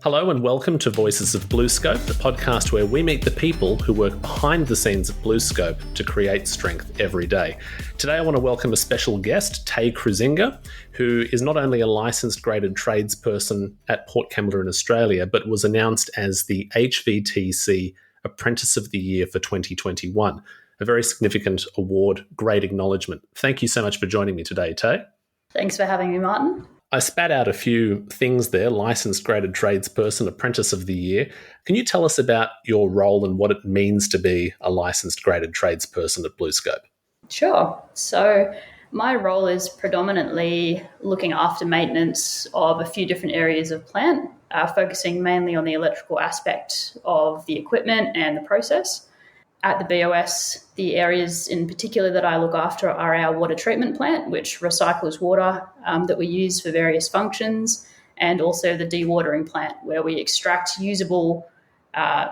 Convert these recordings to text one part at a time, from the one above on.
Hello and welcome to Voices of BlueScope, the podcast where we meet the people who work behind the scenes of BlueScope to create strength every day. Today I want to welcome a special guest, Tay Kruizinga, who is not only a licensed graded tradesperson at Port Kembla in Australia, but was announced as the HVTC Apprentice of the Year for 2021, a very significant award, great acknowledgement. Thank you so much for joining me today, Tay. Thanks for having me, Martin. I spat out a few things there: licensed graded tradesperson, apprentice of the year. Can you tell us about your role and what it means to be a licensed graded tradesperson at BlueScope? Sure. So my role is predominantly looking after maintenance of a few different areas of plant, focusing mainly on the electrical aspect of the equipment and the process. At the BOS, the areas in particular that I look after are our water treatment plant, which recycles water that we use for various functions, and also the dewatering plant, where we extract usable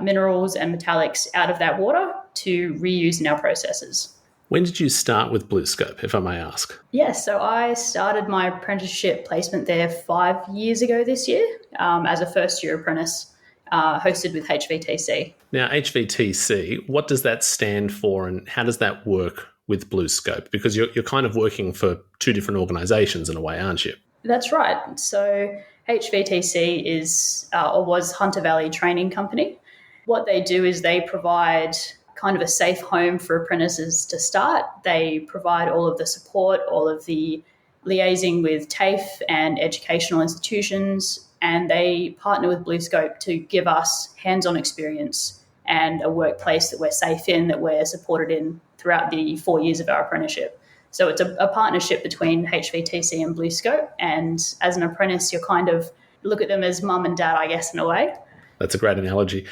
minerals and metallics out of that water to reuse in our processes. When did you start with BlueScope, if I may ask? Yes, so I started my apprenticeship placement there 5 years ago this year as a first-year apprentice. Hosted with HVTC. Now, HVTC, what does that stand for and how does that work with BlueScope? Because you're kind of working for two different organisations in a way, aren't you? That's right. So HVTC is or was Hunter Valley Training Company. What they do is they provide kind of a safe home for apprentices to start. They provide all of the support, all of the liaising with TAFE and educational institutions, and they partner with BlueScope to give us hands-on experience and a workplace that we're safe in, that we're supported in throughout the 4 years of our apprenticeship. So it's a partnership between HVTC and BlueScope, and as an apprentice, you're kind of look at them as mum and dad, I guess, in a way. That's a great analogy.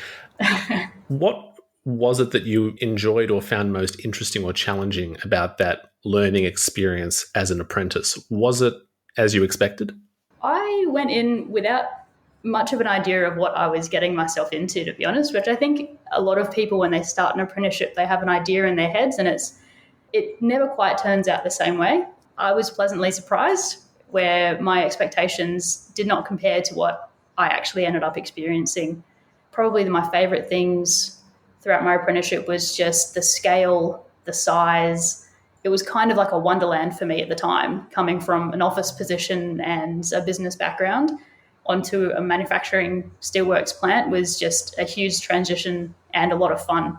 What was it that you enjoyed or found most interesting or challenging about that learning experience as an apprentice? Was it as you expected? I went in without much of an idea of what I was getting myself into, to be honest, which I think a lot of people, when they start an apprenticeship, they have an idea in their heads, and it never quite turns out the same way. I was pleasantly surprised, where my expectations did not compare to what I actually ended up experiencing. Probably my favourite things throughout my apprenticeship was just the scale, the size. It was kind of like a wonderland for me at the time, coming from an office position and a business background onto a manufacturing steelworks plant was just a huge transition and a lot of fun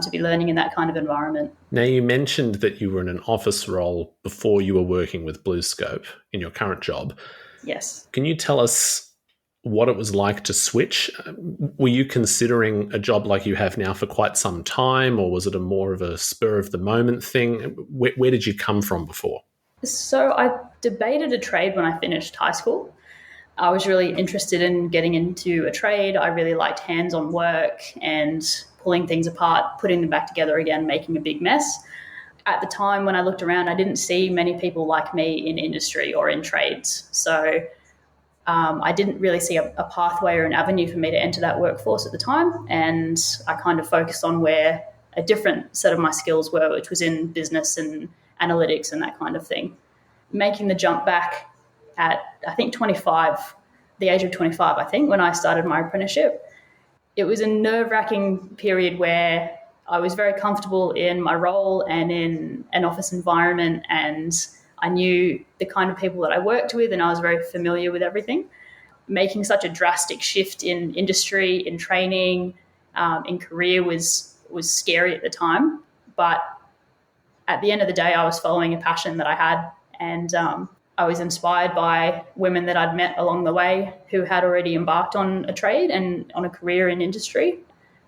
to be learning in that kind of environment. Now, you mentioned that you were in an office role before you were working with BlueScope in your current job. Yes. Can you tell us what it was like to switch? Were you considering a job like you have now for quite some time, or was it more of a spur of the moment thing? Where did you come from before? So I debated a trade when I finished high school. I was really interested in getting into a trade. I really liked hands-on work and pulling things apart, putting them back together again, making a big mess. At the time when I looked around, I didn't see many people like me in industry or in trades. So I didn't really see a pathway or an avenue for me to enter that workforce at the time, and I kind of focused on where a different set of my skills were, which was in business and analytics and that kind of thing. Making the jump back at, I think, 25, the age of 25, I think, when I started my apprenticeship, it was a nerve-wracking period where I was very comfortable in my role and in an office environment, and I knew the kind of people that I worked with, and I was very familiar with everything. Making such a drastic shift in industry, in training, in career was scary at the time. But at the end of the day, I was following a passion that I had, and I was inspired by women that I'd met along the way who had already embarked on a trade and on a career in industry.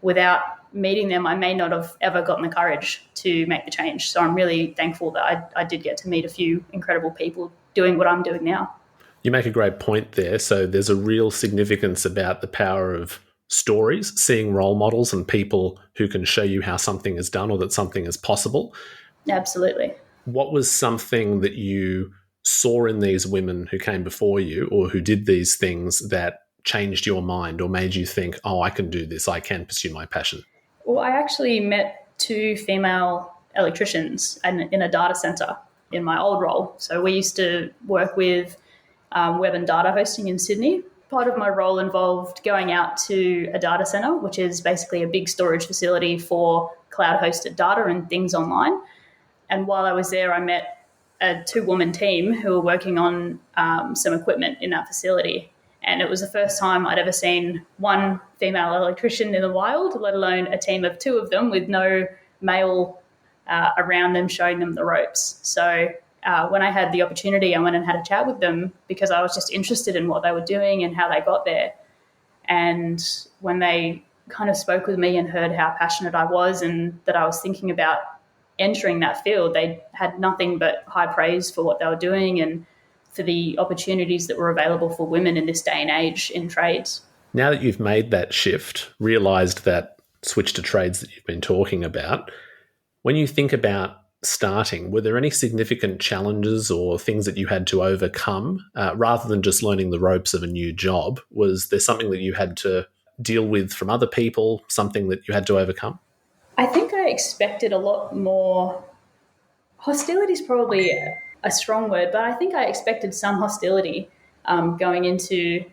Without meeting them, I may not have ever gotten the courage to make the change. So I'm really thankful that I did get to meet a few incredible people doing what I'm doing now. You make a great point there. So there's a real significance about the power of stories, seeing role models and people who can show you how something is done or that something is possible. Absolutely. What was something that you saw in these women who came before you or who did these things that changed your mind or made you think, oh, I can do this, I can pursue my passion? Well, I actually met two female electricians in a data center in my old role. So we used to work with web and data hosting in Sydney. Part of my role involved going out to a data center, which is basically a big storage facility for cloud-hosted data and things online. And while I was there, I met a two-woman team who were working on some equipment in that facility. And it was the first time I'd ever seen one female electrician in the wild, let alone a team of two of them with no male around them showing them the ropes. So when I had the opportunity, I went and had a chat with them because I was just interested in what they were doing and how they got there. And when they kind of spoke with me and heard how passionate I was and that I was thinking about entering that field, they had nothing but high praise for what they were doing and for the opportunities that were available for women in this day and age in trades. Now that you've made that shift, realised that switch to trades that you've been talking about, when you think about starting, were there any significant challenges or things that you had to overcome rather than just learning the ropes of a new job? Was there something that you had to deal with from other people, something that you had to overcome? I think I expected a lot more. Hostility is probably a strong word, but I think I expected some hostility going into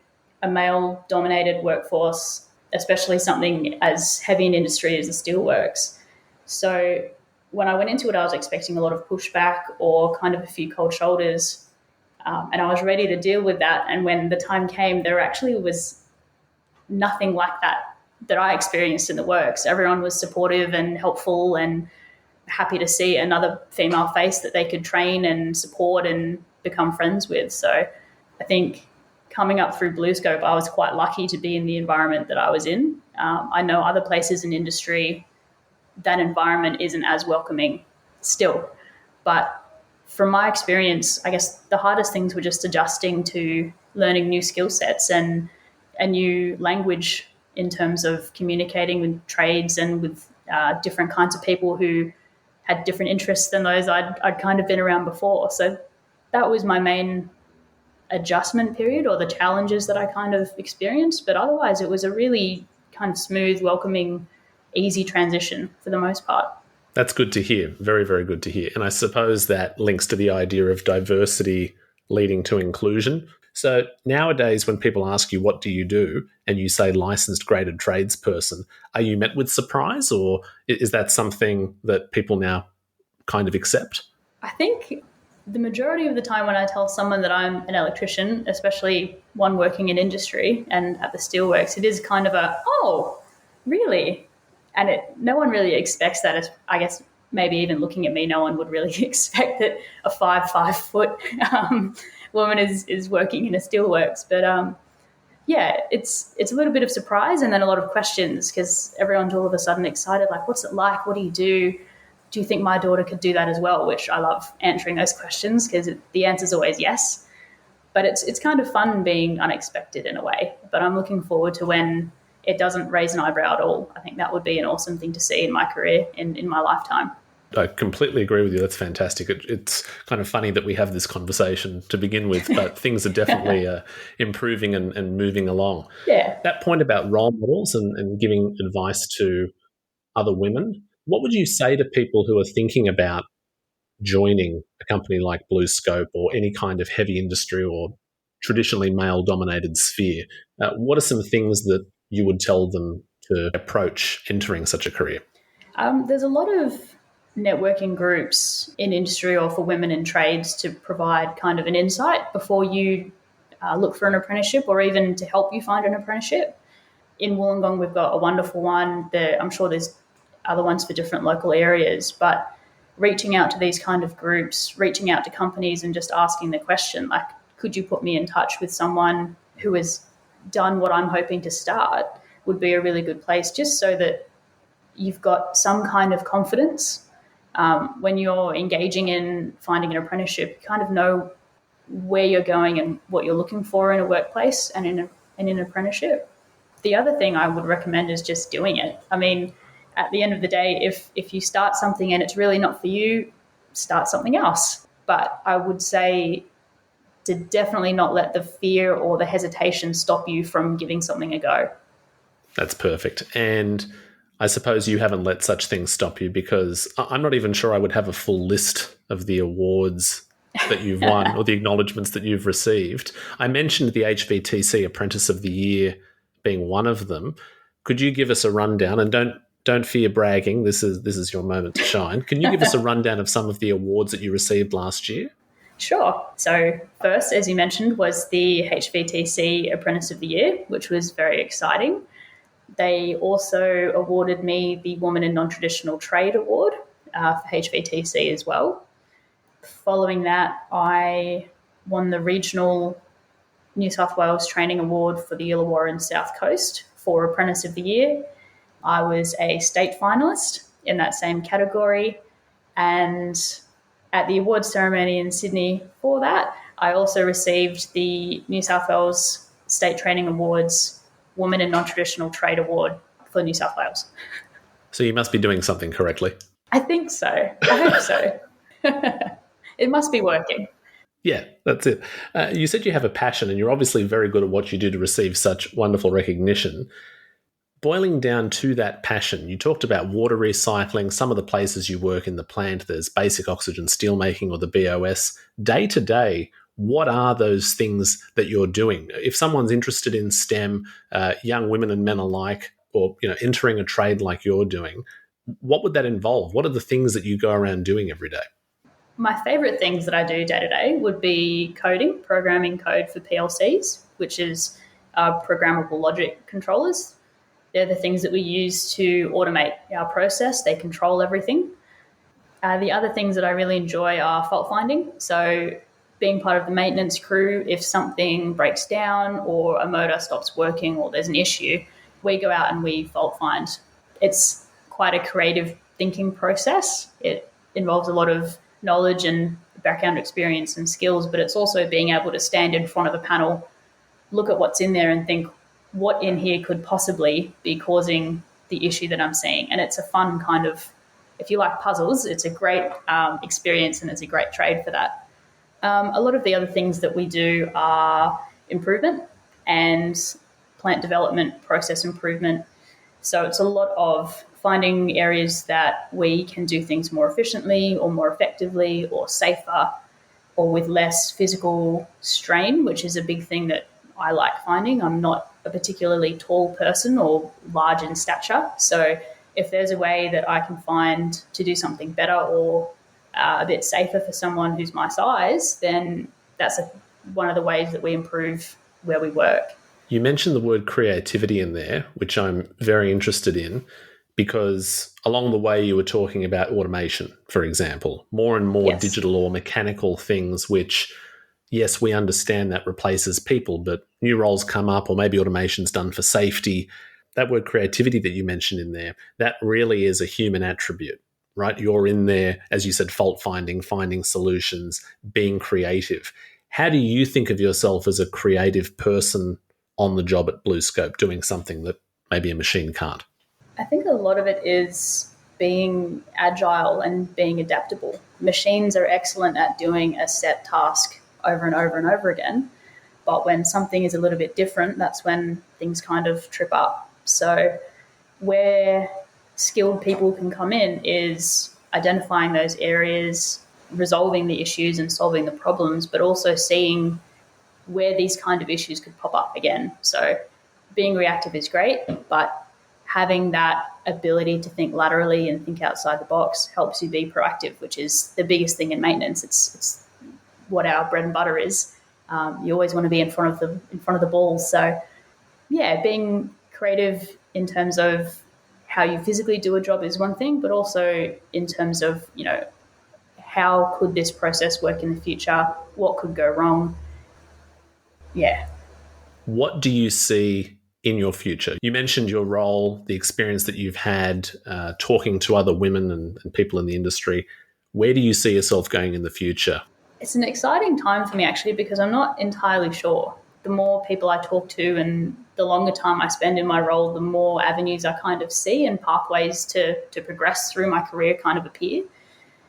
a male-dominated workforce, especially something as heavy in industry as the steelworks. So when I went into it, I was expecting a lot of pushback or kind of a few cold shoulders, and I was ready to deal with that. And when the time came, there actually was nothing like that I experienced in the works. Everyone was supportive and helpful and happy to see another female face that they could train and support and become friends with. So I think coming up through BlueScope, I was quite lucky to be in the environment that I was in. I know other places in industry, that environment isn't as welcoming still. But from my experience, I guess the hardest things were just adjusting to learning new skill sets and a new language in terms of communicating with trades and with different kinds of people who had different interests than those I'd kind of been around before. So that was my main adjustment period, or the challenges that I kind of experienced. But otherwise, it was a really kind of smooth, welcoming, easy transition for the most part. That's good to hear. Very, very good to hear. And I suppose that links to the idea of diversity leading to inclusion. So nowadays, when people ask you, what do you do? And you say licensed graded tradesperson, are you met with surprise, or is that something that people now kind of accept? I think the majority of the time when I tell someone that I'm an electrician, especially one working in industry and at the steelworks, it is kind of a, oh, really? And no one really expects that. I guess maybe even looking at me, no one would really expect that a 5 foot woman is working in a steelworks. But yeah, it's a little bit of surprise and then a lot of questions because everyone's all of a sudden excited, like, what's it like? What do you do? Do you think my daughter could do that as well? Which I love answering those questions because the answer is always yes. But it's kind of fun being unexpected in a way. But I'm looking forward to when it doesn't raise an eyebrow at all. I think that would be an awesome thing to see in my career, in my lifetime. I completely agree with you. That's fantastic. It's kind of funny that we have this conversation to begin with, but things are definitely improving and moving along. Yeah. That point about role models and giving advice to other women, what would you say to people who are thinking about joining a company like BlueScope or any kind of heavy industry or traditionally male-dominated sphere? What are some things that you would tell them to approach entering such a career? There's a lot of networking groups in industry or for women in trades to provide kind of an insight before you look for an apprenticeship or even to help you find an apprenticeship. In Wollongong, we've got a wonderful one. I'm sure there's other ones for different local areas, but reaching out to these kind of groups, reaching out to companies and just asking the question, like, could you put me in touch with someone who has done what I'm hoping to start, would be a really good place, just so that you've got some kind of confidence when you're engaging in finding an apprenticeship. You kind of know where you're going and what you're looking for in a workplace and in an apprenticeship. The other thing I would recommend is just doing it. I mean, at the end of the day, if you start something and it's really not for you, start something else. But I would say to definitely not let the fear or the hesitation stop you from giving something a go. That's perfect. And I suppose you haven't let such things stop you, because I'm not even sure I would have a full list of the awards that you've won or the acknowledgements that you've received. I mentioned the HVTC Apprentice of the Year being one of them. Could you give us a rundown? And don't fear bragging. This is your moment to shine. Can you give us a rundown of some of the awards that you received last year? Sure. So first, as you mentioned, was the HVTC Apprentice of the Year, which was very exciting. They also awarded me the Woman in Non-Traditional Trade Award for HVTC as well. Following that, I won the Regional New South Wales Training Award for the Illawarra and South Coast for Apprentice of the Year. I was a state finalist in that same category, and at the awards ceremony in Sydney for that, I also received the New South Wales State Training Awards Woman in Non-Traditional Trade Award for New South Wales. So you must be doing something correctly. I think so. I hope so. It must be working. Yeah, that's it. You said you have a passion, and you're obviously very good at what you do to receive such wonderful recognition. Boiling down to that passion, you talked about water recycling, some of the places you work in the plant, there's basic oxygen steelmaking or the BOS. Day to day, what are those things that you're doing? If someone's interested in STEM, young women and men alike, or entering a trade like you're doing, what would that involve? What are the things that you go around doing every day? My favourite things that I do day to day would be coding, programming code for PLCs, which is programmable logic controllers. They're the things that we use to automate our process. They control everything. The other things that I really enjoy are fault finding. So being part of the maintenance crew, if something breaks down or a motor stops working or there's an issue, we go out and we fault find. It's quite a creative thinking process. It involves a lot of knowledge and background experience and skills, but it's also being able to stand in front of a panel, look at what's in there and think, what in here could possibly be causing the issue that I'm seeing? And it's a fun kind of, if you like puzzles, it's a great experience and it's a great trade for that. A lot of the other things that we do are improvement and plant development, process improvement. So it's a lot of finding areas that we can do things more efficiently or more effectively or safer or with less physical strain, which is a big thing that I like finding. I'm not a particularly tall person or large in stature. So if there's a way that I can find to do something better or a bit safer for someone who's my size, then that's one of the ways that we improve where we work. You mentioned the word creativity in there, which I'm very interested in, because along the way you were talking about automation, for example, more and more Yes. digital or mechanical things, which, yes, we understand that replaces people, but new roles come up, or maybe automation's done for safety. That word creativity that you mentioned in there, that really is a human attribute, right? You're in there, as you said, fault finding, finding solutions, being creative. How do you think of yourself as a creative person on the job at BlueScope, doing something that maybe a machine can't? I think a lot of it is being agile and being adaptable. Machines are excellent at doing a set task over and over and over again. But when something is a little bit different, that's when things kind of trip up. So where skilled people can come in is identifying those areas, resolving the issues and solving the problems, but also seeing where these kind of issues could pop up again. So being reactive is great, but having that ability to think laterally and think outside the box helps you be proactive, which is the biggest thing in maintenance. It's what our bread and butter is. You always want to be in front of the ball. So, yeah, being creative in terms of how you physically do a job is one thing, but also in terms of how could this process work in the future? What could go wrong? Yeah. What do you see in your future? You mentioned your role, the experience that you've had talking to other women and people in the industry. Where do you see yourself going in the future? It's an exciting time for me, actually, because I'm not entirely sure. The more people I talk to and the longer time I spend in my role, the more avenues I kind of see and pathways to progress through my career kind of appear.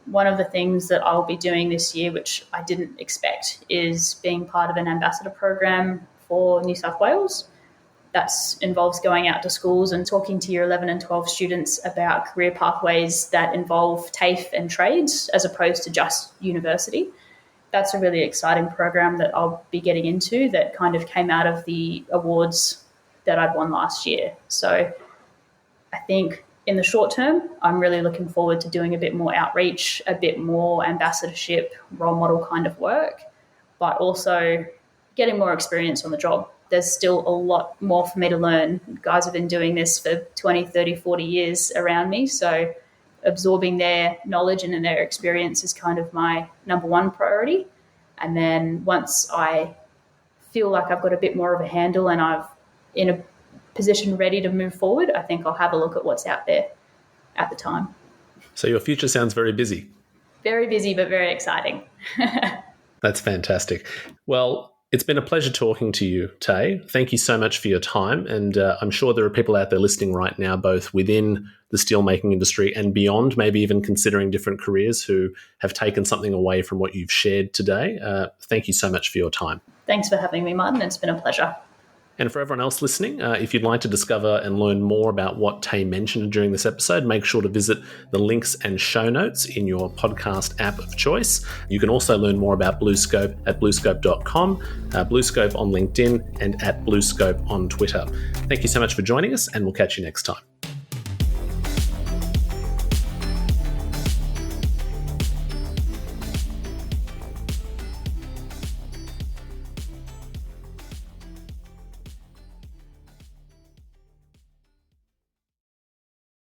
One of the things that I'll be doing this year, which I didn't expect, is being part of an ambassador program for New South Wales. that involves going out to schools and talking to year 11 and 12 students about career pathways that involve TAFE and trades as opposed to just university. That's a really exciting program that I'll be getting into that kind of came out of the awards that I'd won last year. So I think in the short term, I'm really looking forward to doing a bit more outreach, a bit more ambassadorship, role model kind of work, but also getting more experience on the job. There's still a lot more for me to learn. Guys have been doing this for 20, 30, 40 years around me. So absorbing their knowledge and their experience is kind of my number one priority. And then once I feel like I've got a bit more of a handle and I've in a position ready to move forward, I think I'll have a look at what's out there at the time. So your future sounds very busy. Very busy, but very exciting. That's fantastic. Well, it's been a pleasure talking to you, Tay. Thank you so much for your time. And I'm sure there are people out there listening right now, both within the steelmaking industry and beyond, maybe even considering different careers, who have taken something away from what you've shared today. Thank you so much for your time. Thanks for having me, Martin. It's been a pleasure. And for everyone else listening, if you'd like to discover and learn more about what Tay mentioned during this episode, make sure to visit the links and show notes in your podcast app of choice. You can also learn more about BlueScope at bluescope.com, BlueScope on LinkedIn, and at BlueScope on Twitter. Thank you so much for joining us, and we'll catch you next time.